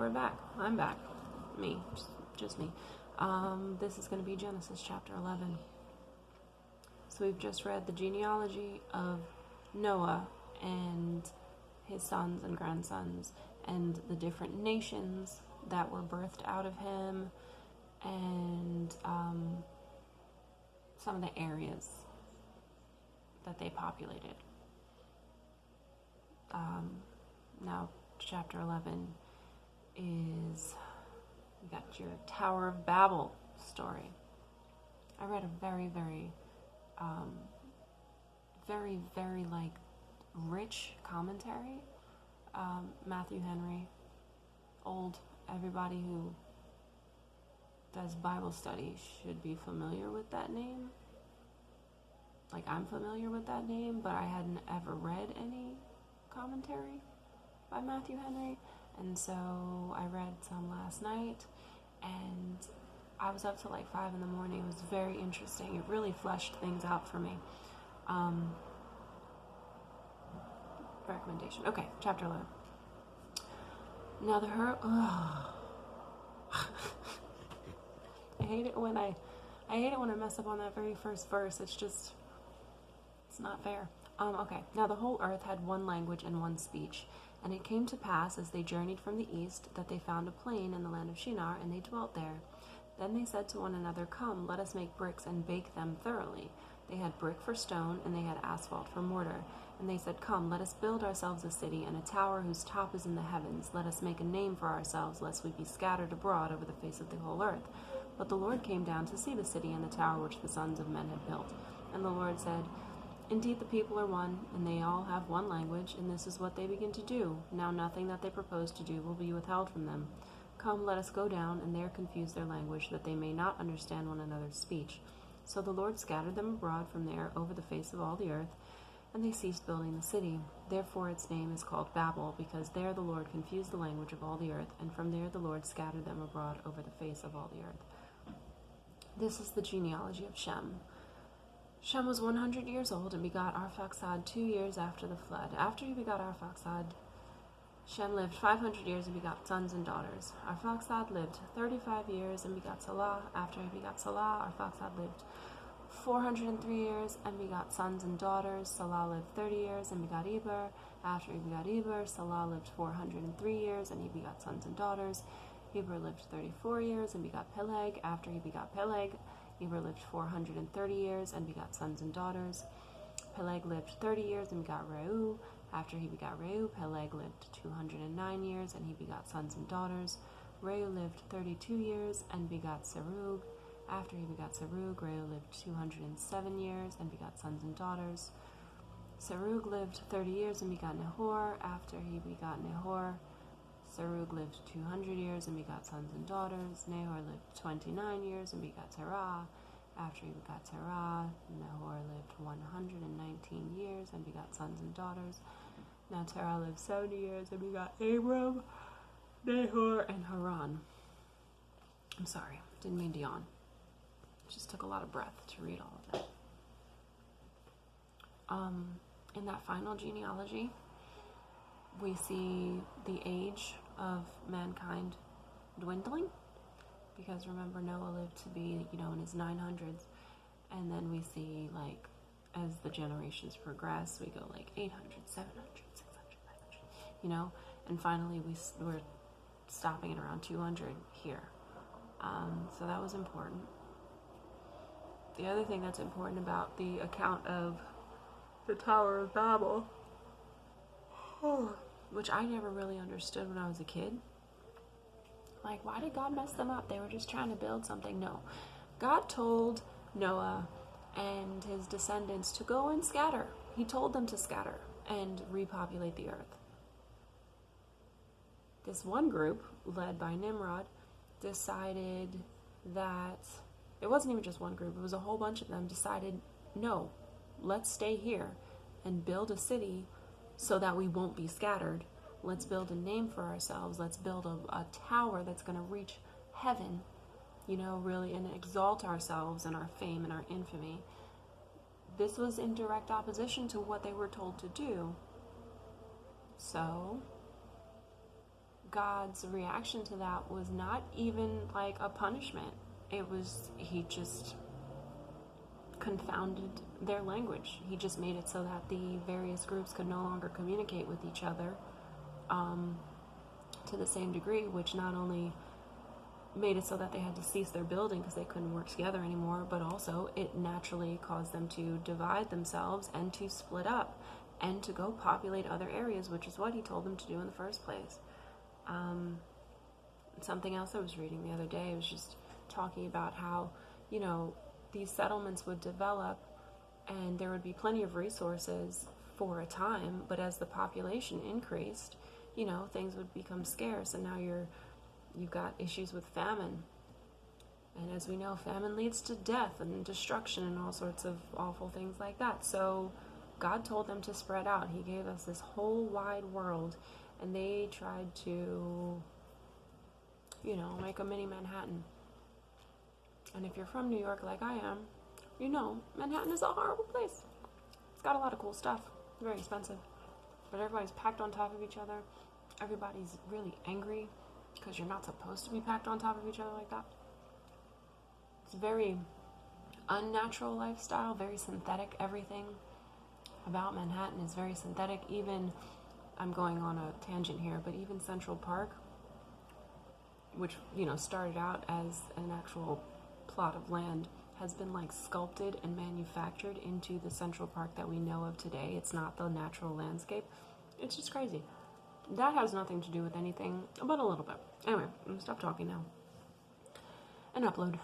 we're back. I'm back. Me. Just me. This is going to be Genesis chapter 11. So we've just read the genealogy of Noah and his sons and grandsons and the different nations that were birthed out of him, and some of the areas that they populated. Now, chapter 11 is, you got your Tower of Babel story. I read a very, very like rich commentary. Matthew Henry, everybody who does Bible study should be familiar with that name. Like, I'm familiar with that name, but I hadn't ever read any commentary by Matthew Henry, and so I read some last night, and I was up till like 5 in the morning. It was very interesting. It really fleshed things out for me. Recommendation. Okay, chapter 11. Now I hate it when I mess up on that very first verse. It's not fair. Okay. Now the whole earth had one language and one speech. And it came to pass, as they journeyed from the east, that they found a plain in the land of Shinar, and they dwelt there. Then they said to one another, Come, let us make bricks and bake them thoroughly. They had brick for stone, and they had asphalt for mortar. And they said, Come, let us build ourselves a city, and a tower whose top is in the heavens. Let us make a name for ourselves, lest we be scattered abroad over the face of the whole earth. But the Lord came down to see the city and the tower which the sons of men had built. And the Lord said, Indeed, the people are one, and they all have one language, and this is what they begin to do. Now nothing that they propose to do will be withheld from them. Come, let us go down, and there confuse their language, that they may not understand one another's speech. So the Lord scattered them abroad from there over the face of all the earth, and they ceased building the city. Therefore its name is called Babel, because there the Lord confused the language of all the earth, and from there the Lord scattered them abroad over the face of all the earth. This is the genealogy of Shem. Shem was 100 years old and begot Arphaxad 2 years after the flood. After he begot Arphaxad, Shem lived 500 years and begot sons and daughters. Arphaxad lived 35 years and begot Salah. After he begot Salah, Arphaxad lived 403 years and begot sons and daughters. Salah lived 30 years and begot Eber. After he begot Eber, Salah lived 403 years and he begot sons and daughters. Eber lived 34 years and begot Peleg. After he begot Peleg, Eber lived 430 years and begot sons and daughters. Peleg lived 30 years and begot Reu. After he begot Reu, Peleg lived 209 years and he begot sons and daughters. Reu lived 32 years and begot Serug. After he begot Serug, Reu lived 207 years and begot sons and daughters. Serug lived 30 years and begot Nahor. After he begot Nahor, Serug lived 200 years and begot sons and daughters. Nahor lived 29 years and begot Terah. After he begot Terah, Nahor lived 119 years and begot sons and daughters. Now Terah lived 70 years and begot Abram, Nahor, and Haran. I'm sorry, didn't mean to yawn. Just took a lot of breath to read all of that. In that final genealogy, we see the age of mankind dwindling, because remember, Noah lived to be, in his 900s, and then we see, like, as the generations progress, we go like 800, 700, 600, 500, and finally we're stopping at around 200 here. So that was important. The other thing that's important about the account of the Tower of Babel, which I never really understood when I was a kid. Like, why did God mess them up? They were just trying to build something. No. God told Noah and his descendants to go and scatter. He told them to scatter and repopulate the earth. This one group, led by Nimrod, decided that, it wasn't even just one group, it was a whole bunch of them, decided, no, let's stay here and build a city so that we won't be scattered. Let's build a name for ourselves. Let's build a tower that's going to reach heaven, really, and exalt ourselves and our fame and our infamy. This was in direct opposition to what they were told to do. So God's reaction to that was not even like a punishment. It was, he just confounded their language. He just made it so that the various groups could no longer communicate with each other to the same degree, which not only made it so that they had to cease their building because they couldn't work together anymore, but also it naturally caused them to divide themselves and to split up and to go populate other areas, which is what he told them to do in the first place. Something else I was reading the other day was just talking about how, you know, these settlements would develop and there would be plenty of resources for a time, but as the population increased, you know, things would become scarce, and now you've got issues with famine. And as we know, famine leads to death and destruction and all sorts of awful things like that. So God told them to spread out. He gave us this whole wide world, and they tried to, you know, make a mini Manhattan. And if you're from New York like I am, you know Manhattan is a horrible place. It's got a lot of cool stuff. It's very expensive. But everybody's packed on top of each other. Everybody's really angry because you're not supposed to be packed on top of each other like that. It's a very unnatural lifestyle, very synthetic. Everything about Manhattan is very synthetic. Even, I'm going on a tangent here, but even Central Park, which, you know, started out as an actual plot of land, has been like sculpted and manufactured into the Central Park that we know of today. It's not the natural landscape. It's just crazy. That has nothing to do with anything, but a little bit. Anyway, I'm gonna stop talking now and upload.